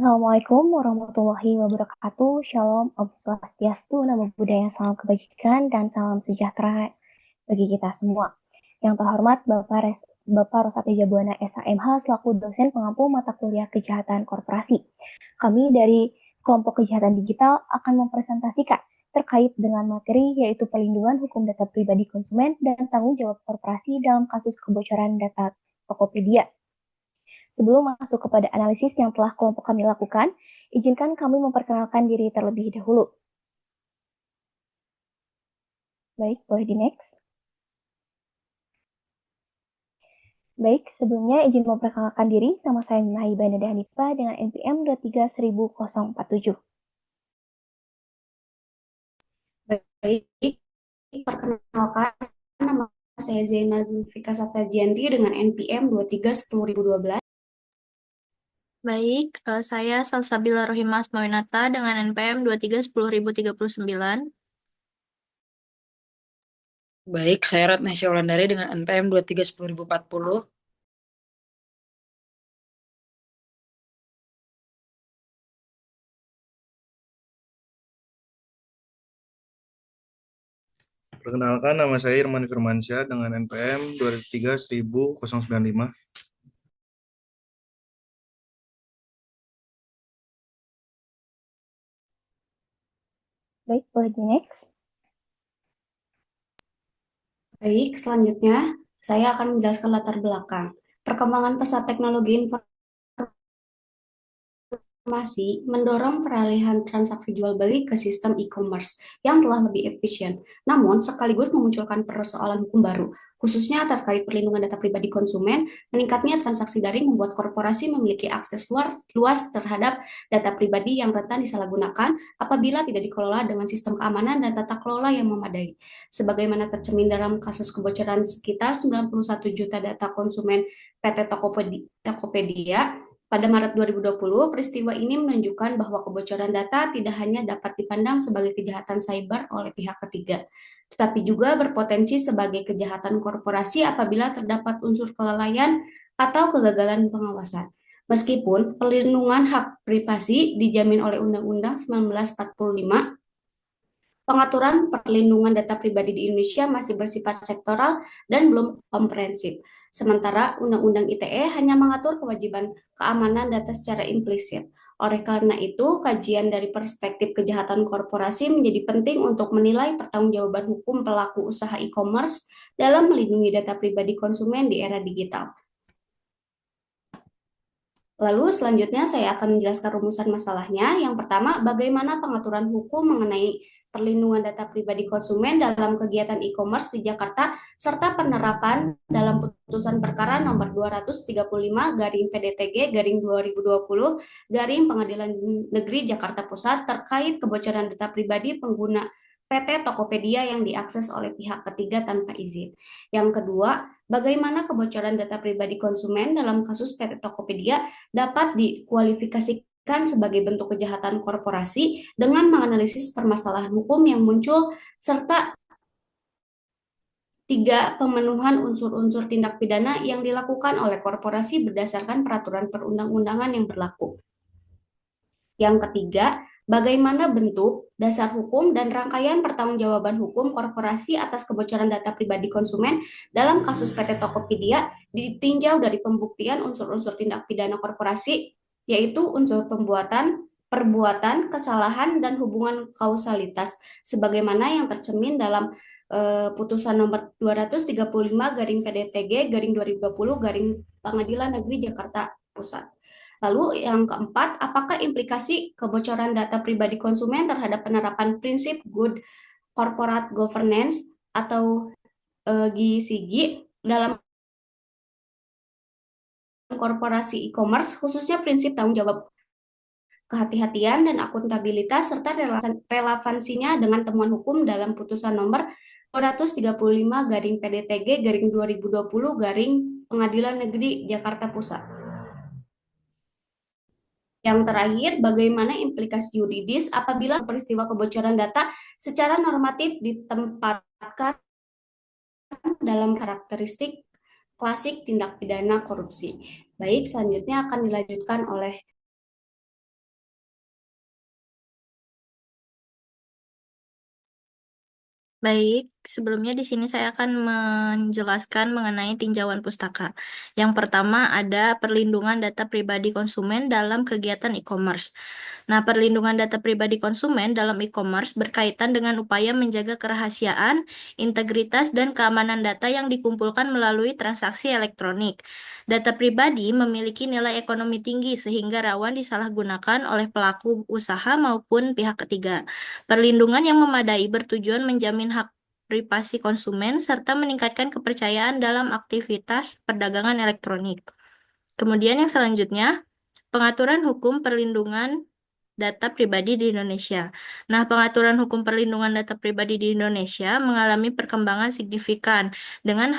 Assalamualaikum warahmatullahi wabarakatuh. Shalom, Om Swastiastu, Namo Buddhaya, salam kebajikan, dan salam sejahtera bagi kita semua. Yang terhormat Bapak Rosati Jabuana SHMH selaku dosen pengampu mata kuliah kejahatan korporasi. Kami dari kelompok kejahatan digital akan mempresentasikan terkait dengan materi yaitu perlindungan hukum data pribadi konsumen dan tanggung jawab korporasi dalam kasus kebocoran data Tokopedia. Sebelum masuk kepada analisis yang telah kelompok kami lakukan, izinkan kami memperkenalkan diri terlebih dahulu. Baik, boleh di next. Baik, sebelumnya izin memperkenalkan diri, nama saya Minahi Banada Hanifah dengan NPM 2310047. Baik, perkenalkan nama saya Zaina Zulfika Saptajianti dengan NPM 2310.012. Baik, saya Salsabila Rohimah Asmawinata dengan NPM 2310039. Baik, saya Ratna Syaulandari dengan NPM 2310040. Perkenalkan, nama saya Irman Firmansyah dengan NPM 23.1095. Baik, boleh di next. Baik, selanjutnya saya akan menjelaskan latar belakang perkembangan pesat teknologi informasi mendorong peralihan transaksi jual beli ke sistem e-commerce yang telah lebih efisien, namun sekaligus memunculkan persoalan hukum baru, khususnya terkait perlindungan data pribadi konsumen. Meningkatnya transaksi daring membuat korporasi memiliki akses luas terhadap data pribadi yang rentan disalahgunakan apabila tidak dikelola dengan sistem keamanan dan tata kelola yang memadai. Sebagaimana tercermin dalam kasus kebocoran sekitar 91 juta data konsumen PT Tokopedia pada Maret 2020, peristiwa ini menunjukkan bahwa kebocoran data tidak hanya dapat dipandang sebagai kejahatan cyber oleh pihak ketiga, tetapi juga berpotensi sebagai kejahatan korporasi apabila terdapat unsur kelalaian atau kegagalan pengawasan. Meskipun perlindungan hak privasi dijamin oleh Undang-Undang 1945, pengaturan perlindungan data pribadi di Indonesia masih bersifat sektoral dan belum komprehensif. Sementara Undang-Undang ITE hanya mengatur kewajiban keamanan data secara implisit. Oleh karena itu, kajian dari perspektif kejahatan korporasi menjadi penting untuk menilai pertanggungjawaban hukum pelaku usaha e-commerce dalam melindungi data pribadi konsumen di era digital. Lalu selanjutnya saya akan menjelaskan rumusan masalahnya. Yang pertama, bagaimana pengaturan hukum mengenai perlindungan data pribadi konsumen dalam kegiatan e-commerce di Jakarta, serta penerapan dalam putusan perkara nomor 235 garing PDTG garing 2020 garing Pengadilan Negeri Jakarta Pusat terkait kebocoran data pribadi pengguna PT Tokopedia yang diakses oleh pihak ketiga tanpa izin. Yang kedua, bagaimana kebocoran data pribadi konsumen dalam kasus PT Tokopedia dapat dikualifikasikan sebagai bentuk kejahatan korporasi dengan menganalisis permasalahan hukum yang muncul serta tiga, pemenuhan unsur-unsur tindak pidana yang dilakukan oleh korporasi berdasarkan peraturan perundang-undangan yang berlaku. Yang ketiga, bagaimana bentuk, dasar hukum, dan rangkaian pertanggungjawaban hukum korporasi atas kebocoran data pribadi konsumen dalam kasus PT Tokopedia ditinjau dari pembuktian unsur-unsur tindak pidana korporasi, yaitu unsur pembuatan, perbuatan, kesalahan, dan hubungan kausalitas, sebagaimana yang tercermin dalam putusan nomor 235 garing PDTG garing 2020 garing Pengadilan Negeri Jakarta Pusat. Lalu yang keempat, apakah implikasi kebocoran data pribadi konsumen terhadap penerapan prinsip good corporate governance atau GCG dalam korporasi e-commerce, khususnya prinsip tanggung jawab kehati-hatian dan akuntabilitas serta relevansinya dengan temuan hukum dalam putusan nomor 235 garing PDTG garing 2020 garing Pengadilan Negeri Jakarta Pusat. Yang terakhir, bagaimana implikasi yuridis apabila peristiwa kebocoran data secara normatif ditempatkan dalam karakteristik klasik tindak pidana korupsi. Baik, selanjutnya akan dilanjutkan oleh Baik, sebelumnya di sini saya akan menjelaskan mengenai tinjauan pustaka. Yang pertama ada perlindungan data pribadi konsumen dalam kegiatan e-commerce. Nah, perlindungan data pribadi konsumen dalam e-commerce berkaitan dengan upaya menjaga kerahasiaan, integritas, dan keamanan data yang dikumpulkan melalui transaksi elektronik. Data pribadi memiliki nilai ekonomi tinggi sehingga rawan disalahgunakan oleh pelaku usaha maupun pihak ketiga. Perlindungan yang memadai bertujuan menjamin hak privasi konsumen serta meningkatkan kepercayaan dalam aktivitas perdagangan elektronik. Kemudian yang selanjutnya, pengaturan hukum perlindungan data pribadi di Indonesia. Nah, pengaturan hukum perlindungan data pribadi di Indonesia mengalami perkembangan signifikan dengan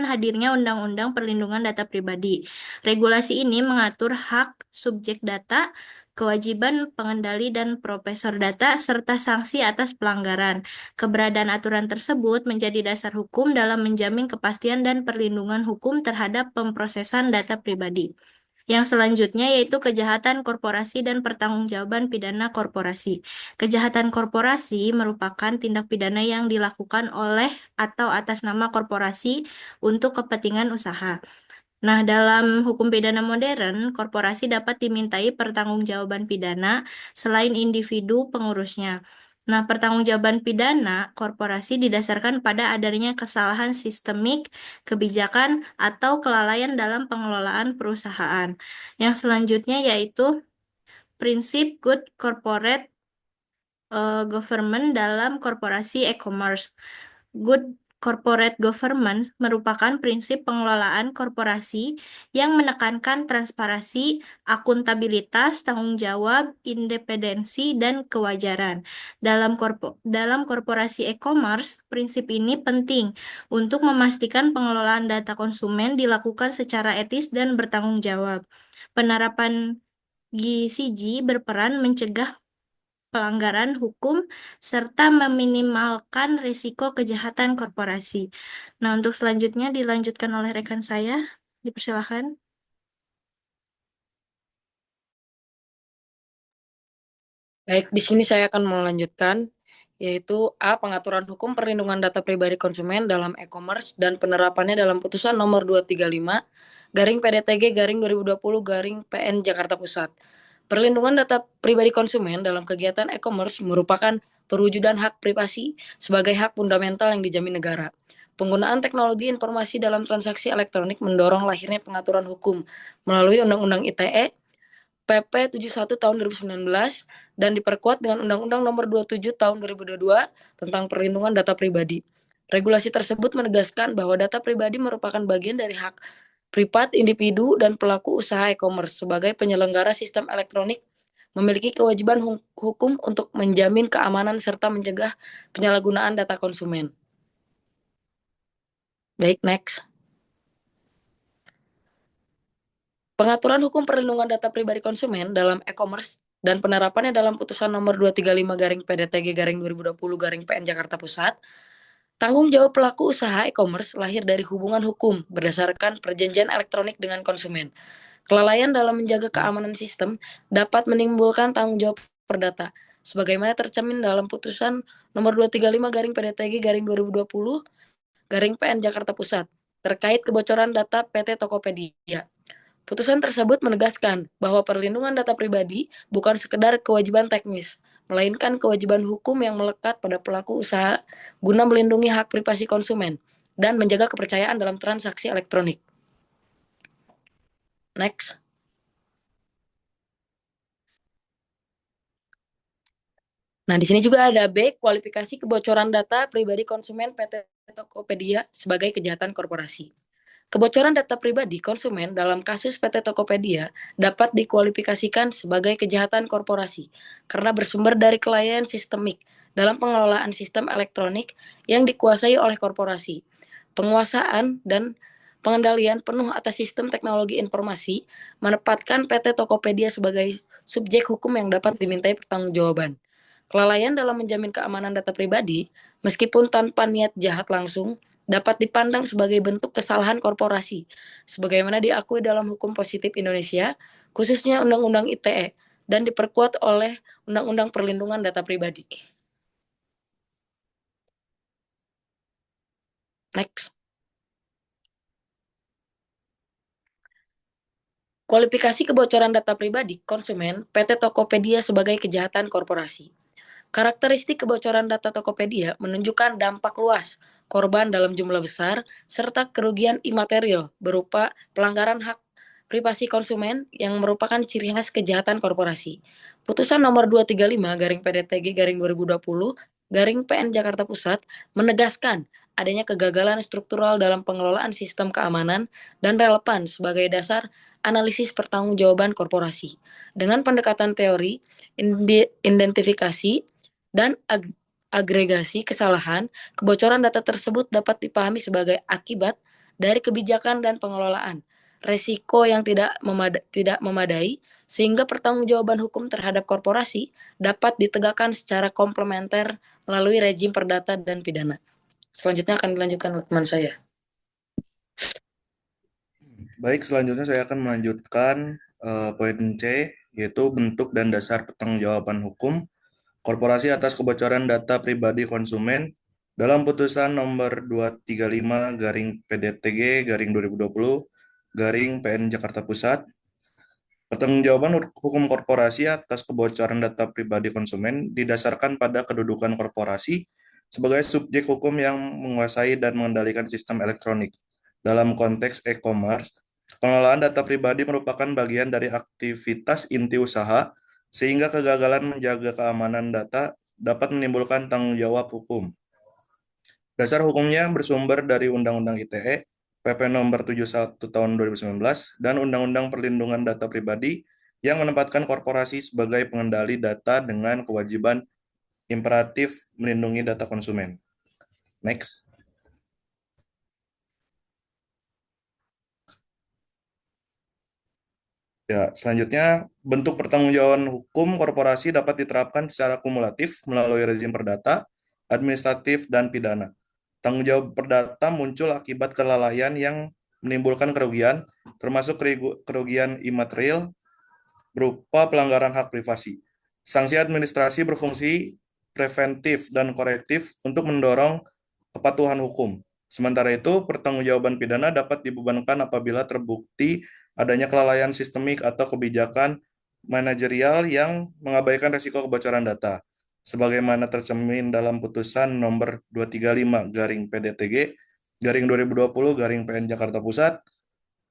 hadirnya Undang-Undang Perlindungan Data Pribadi. Regulasi ini mengatur hak subjek data, kewajiban pengendali dan profesor data, serta sanksi atas pelanggaran. Keberadaan aturan tersebut menjadi dasar hukum dalam menjamin kepastian dan perlindungan hukum terhadap pemrosesan data pribadi. Yang selanjutnya yaitu kejahatan korporasi dan pertanggungjawaban pidana korporasi. Kejahatan korporasi merupakan tindak pidana yang dilakukan oleh atau atas nama korporasi untuk kepentingan usaha. Nah, dalam hukum pidana modern, korporasi dapat dimintai pertanggungjawaban pidana selain individu pengurusnya. Nah, pertanggungjawaban pidana korporasi didasarkan pada adanya kesalahan sistemik, kebijakan, atau kelalaian dalam pengelolaan perusahaan. Yang selanjutnya yaitu prinsip good corporate government dalam korporasi e-commerce. Good corporate governance merupakan prinsip pengelolaan korporasi yang menekankan transparansi, akuntabilitas, tanggung jawab, independensi, dan kewajaran. Dalam korporasi e-commerce, prinsip ini penting untuk memastikan pengelolaan data konsumen dilakukan secara etis dan bertanggung jawab. Penerapan GCG berperan mencegah pelanggaran hukum, serta meminimalkan risiko kejahatan korporasi. Nah, untuk selanjutnya dilanjutkan oleh rekan saya. Dipersilakan. Baik, di sini saya akan melanjutkan, yaitu A. Pengaturan hukum perlindungan data pribadi konsumen dalam e-commerce dan penerapannya dalam putusan nomor 235 garing PDTG garing 2020 garing PN Jakarta Pusat. Perlindungan data pribadi konsumen dalam kegiatan e-commerce merupakan perwujudan hak privasi sebagai hak fundamental yang dijamin negara. Penggunaan teknologi informasi dalam transaksi elektronik mendorong lahirnya pengaturan hukum melalui Undang-Undang ITE PP 71 tahun 2019 dan diperkuat dengan Undang-Undang Nomor 27 tahun 2022 tentang perlindungan data pribadi. Regulasi tersebut menegaskan bahwa data pribadi merupakan bagian dari hak privat individu dan pelaku usaha e-commerce sebagai penyelenggara sistem elektronik memiliki kewajiban hukum untuk menjamin keamanan serta mencegah penyalahgunaan data konsumen. Baik, next. Pengaturan hukum perlindungan data pribadi konsumen dalam e-commerce dan penerapannya dalam putusan nomor 235 garing PDTG garing 2020 garing PN Jakarta Pusat. Tanggung jawab pelaku usaha e-commerce lahir dari hubungan hukum berdasarkan perjanjian elektronik dengan konsumen. Kelalaian dalam menjaga keamanan sistem dapat menimbulkan tanggung jawab perdata, sebagaimana tercermin dalam putusan nomor 235 garing PDTG garing 2020 garing PN Jakarta Pusat terkait kebocoran data PT Tokopedia. Putusan tersebut menegaskan bahwa perlindungan data pribadi bukan sekedar kewajiban teknis, melainkan kewajiban hukum yang melekat pada pelaku usaha guna melindungi hak privasi konsumen dan menjaga kepercayaan dalam transaksi elektronik. Next. Nah, di sini juga ada B, kualifikasi kebocoran data pribadi konsumen PT Tokopedia sebagai kejahatan korporasi. Kebocoran data pribadi konsumen dalam kasus PT Tokopedia dapat dikualifikasikan sebagai kejahatan korporasi karena bersumber dari kelalaian sistemik dalam pengelolaan sistem elektronik yang dikuasai oleh korporasi. Penguasaan dan pengendalian penuh atas sistem teknologi informasi menempatkan PT Tokopedia sebagai subjek hukum yang dapat dimintai pertanggungjawaban. Kelalaian dalam menjamin keamanan data pribadi, meskipun tanpa niat jahat langsung, dapat dipandang sebagai bentuk kesalahan korporasi, sebagaimana diakui dalam hukum positif Indonesia, khususnya Undang-Undang ITE, dan diperkuat oleh Undang-Undang Perlindungan Data Pribadi. Next. Kualifikasi kebocoran data pribadi konsumen PT Tokopedia sebagai kejahatan korporasi. Karakteristik kebocoran data Tokopedia menunjukkan dampak luas, korban dalam jumlah besar, serta kerugian imaterial berupa pelanggaran hak privasi konsumen yang merupakan ciri khas kejahatan korporasi. Putusan nomor 235 garing PDTG garing 2020 garing PN Jakarta Pusat menegaskan adanya kegagalan struktural dalam pengelolaan sistem keamanan dan relevan sebagai dasar analisis pertanggungjawaban korporasi. Dengan pendekatan teori, identifikasi, dan agregasi kesalahan, kebocoran data tersebut dapat dipahami sebagai akibat dari kebijakan dan pengelolaan resiko yang tidak memadai, sehingga pertanggungjawaban hukum terhadap korporasi dapat ditegakkan secara komplementer melalui rejim perdata dan pidana. Selanjutnya akan dilanjutkan oleh teman saya. Baik, selanjutnya saya akan melanjutkan poin C, yaitu bentuk dan dasar pertanggungjawaban hukum korporasi atas kebocoran data pribadi konsumen dalam putusan nomor 235 garing PDTG garing 2020 garing PN Jakarta Pusat. Pertanggungjawaban hukum korporasi atas kebocoran data pribadi konsumen didasarkan pada kedudukan korporasi sebagai subjek hukum yang menguasai dan mengendalikan sistem elektronik. Dalam konteks e-commerce, pengelolaan data pribadi merupakan bagian dari aktivitas inti usaha, sehingga kegagalan menjaga keamanan data dapat menimbulkan tanggung jawab hukum. Dasar hukumnya bersumber dari Undang-Undang ITE, PP Nomor 71 Tahun 2019, dan Undang-Undang Perlindungan Data Pribadi yang menempatkan korporasi sebagai pengendali data dengan kewajiban imperatif melindungi data konsumen. Next. Ya, selanjutnya, bentuk pertanggungjawaban hukum korporasi dapat diterapkan secara kumulatif melalui rezim perdata, administratif, dan pidana. Tanggung jawab perdata muncul akibat kelalaian yang menimbulkan kerugian, termasuk kerugian imaterial berupa pelanggaran hak privasi. Sanksi administrasi berfungsi preventif dan korektif untuk mendorong kepatuhan hukum. Sementara itu, pertanggungjawaban pidana dapat dibebankan apabila terbukti adanya kelalaian sistemik atau kebijakan manajerial yang mengabaikan risiko kebocoran data, sebagaimana tercermin dalam putusan nomor 235 garing PDTG garing 2020 garing PN Jakarta Pusat.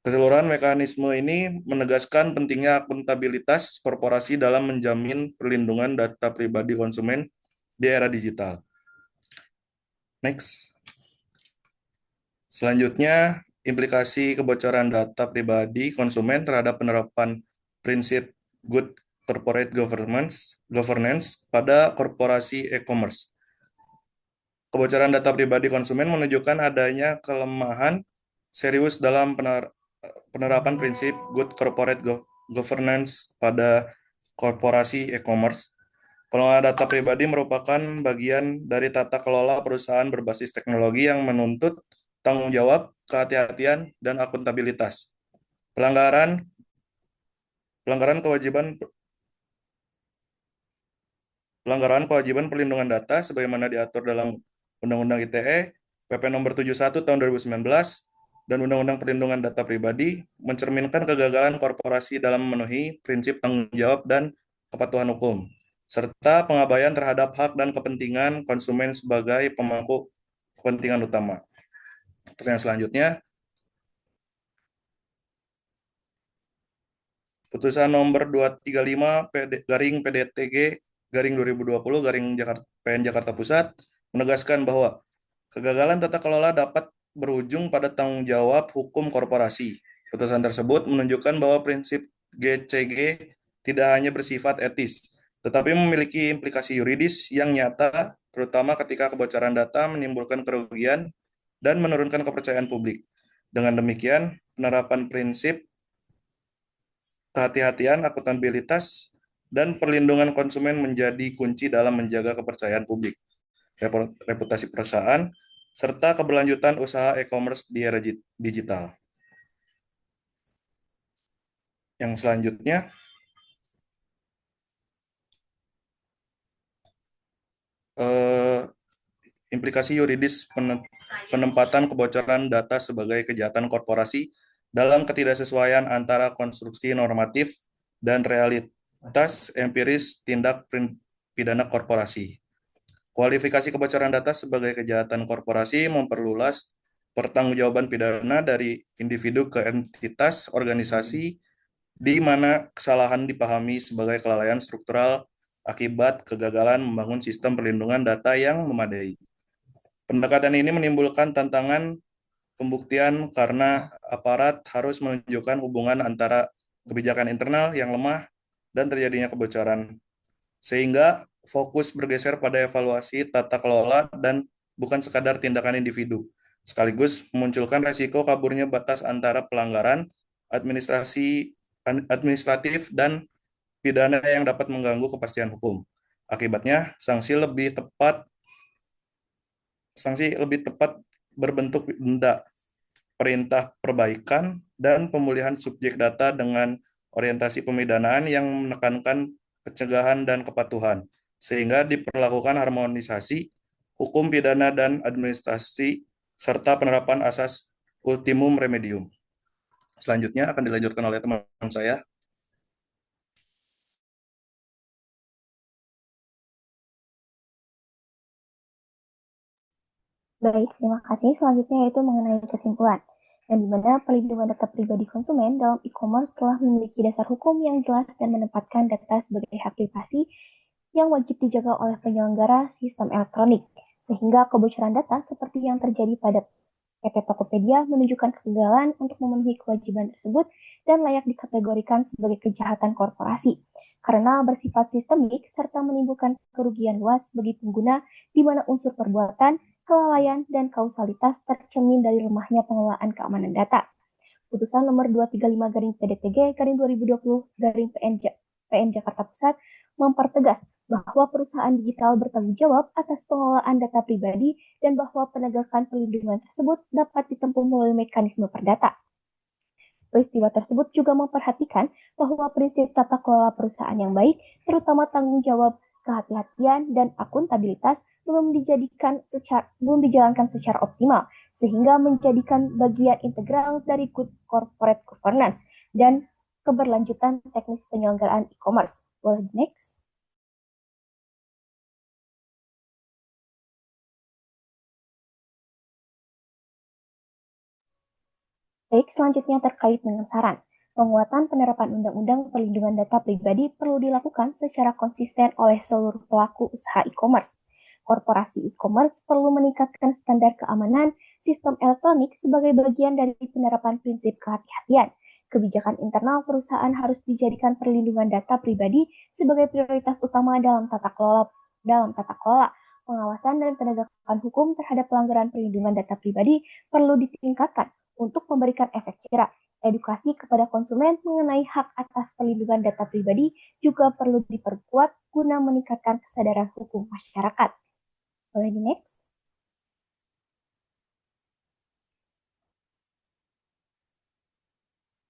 Keseluruhan mekanisme ini menegaskan pentingnya akuntabilitas korporasi dalam menjamin perlindungan data pribadi konsumen di era digital. Next. Selanjutnya, implikasi kebocoran data pribadi konsumen terhadap penerapan prinsip good corporate governance pada korporasi e-commerce. Kebocoran data pribadi konsumen menunjukkan adanya kelemahan serius dalam penerapan prinsip good corporate governance pada korporasi e-commerce. Pengelolaan data pribadi merupakan bagian dari tata kelola perusahaan berbasis teknologi yang menuntut tanggung jawab, kehati-hatian, dan akuntabilitas. Pelanggaran kewajiban perlindungan data sebagaimana diatur dalam Undang-Undang ITE, PP Nomor 71 Tahun 2019, dan Undang-Undang Perlindungan Data Pribadi mencerminkan kegagalan korporasi dalam memenuhi prinsip tanggung jawab dan kepatuhan hukum, serta pengabaian terhadap hak dan kepentingan konsumen sebagai pemangku kepentingan utama. Pertanyaan selanjutnya, putusan nomor 235 garing PDTG garing 2020 garing PN Jakarta Pusat menegaskan bahwa kegagalan tata kelola dapat berujung pada tanggung jawab hukum korporasi. Putusan tersebut menunjukkan bahwa prinsip GCG tidak hanya bersifat etis, tetapi memiliki implikasi yuridis yang nyata, terutama ketika kebocoran data menimbulkan kerugian dan menurunkan kepercayaan publik. Dengan demikian, penerapan prinsip kehati-hatian, akuntabilitas, dan perlindungan konsumen menjadi kunci dalam menjaga kepercayaan publik, reputasi perusahaan, serta keberlanjutan usaha e-commerce di era digital. Yang selanjutnya, implikasi yuridis penempatan kebocoran data sebagai kejahatan korporasi dalam ketidaksesuaian antara konstruksi normatif dan realitas empiris tindak pidana korporasi. Kualifikasi kebocoran data sebagai kejahatan korporasi memperluas pertanggungjawaban pidana dari individu ke entitas organisasi di mana kesalahan dipahami sebagai kelalaian struktural akibat kegagalan membangun sistem perlindungan data yang memadai. Pendekatan ini menimbulkan tantangan pembuktian karena aparat harus menunjukkan hubungan antara kebijakan internal yang lemah dan terjadinya kebocoran, sehingga fokus bergeser pada evaluasi tata kelola dan bukan sekadar tindakan individu, sekaligus memunculkan resiko kaburnya batas antara pelanggaran administratif dan pidana yang dapat mengganggu kepastian hukum. Akibatnya, sanksi lebih tepat berbentuk denda, perintah perbaikan, dan pemulihan subjek data dengan orientasi pemidanaan yang menekankan pencegahan dan kepatuhan, sehingga diperlakukan harmonisasi hukum pidana dan administrasi, serta penerapan asas ultimum remedium. Selanjutnya akan dilanjutkan oleh teman saya. Baik, terima kasih. Selanjutnya yaitu mengenai kesimpulan, yang dimana perlindungan data pribadi konsumen dalam e-commerce telah memiliki dasar hukum yang jelas dan menempatkan data sebagai hak privasi yang wajib dijaga oleh penyelenggara sistem elektronik, sehingga kebocoran data seperti yang terjadi pada PT Tokopedia menunjukkan kegagalan untuk memenuhi kewajiban tersebut dan layak dikategorikan sebagai kejahatan korporasi, karena bersifat sistemik serta menimbulkan kerugian luas bagi pengguna di mana unsur perbuatan, kelalaian, dan kausalitas tercermin dari lemahnya pengelolaan keamanan data. Putusan nomor 235 garing PDTG garing 2020 garing PN Jakarta Pusat mempertegas bahwa perusahaan digital bertanggung jawab atas pengelolaan data pribadi dan bahwa penegakan perlindungan tersebut dapat ditempuh melalui mekanisme perdata. Peristiwa tersebut juga memperhatikan bahwa prinsip tata kelola perusahaan yang baik, terutama tanggung jawab, kehati-hatian, dan akuntabilitas belum dijalankan secara optimal, sehingga menjadikan bagian integral dari good corporate governance dan keberlanjutan teknis penyelenggaraan e-commerce. Boleh next? Baik, selanjutnya terkait dengan saran. Penguatan penerapan Undang-Undang Perlindungan Data Pribadi perlu dilakukan secara konsisten oleh seluruh pelaku usaha e-commerce. Korporasi e-commerce perlu meningkatkan standar keamanan sistem elektronik sebagai bagian dari penerapan prinsip kehati-hatian. Kebijakan internal perusahaan harus dijadikan perlindungan data pribadi sebagai prioritas utama dalam tata kelola. Pengawasan dan penegakan hukum terhadap pelanggaran perlindungan data pribadi perlu ditingkatkan untuk memberikan efek jerah. Edukasi kepada konsumen mengenai hak atas perlindungan data pribadi juga perlu diperkuat guna meningkatkan kesadaran hukum masyarakat. Boleh di next?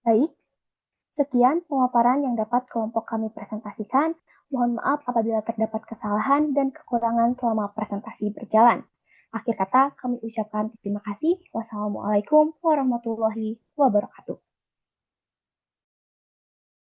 Baik, sekian pemaparan yang dapat kelompok kami presentasikan. Mohon maaf apabila terdapat kesalahan dan kekurangan selama presentasi berjalan. Akhir kata, kami ucapkan terima kasih. Wassalamualaikum warahmatullahi wabarakatuh.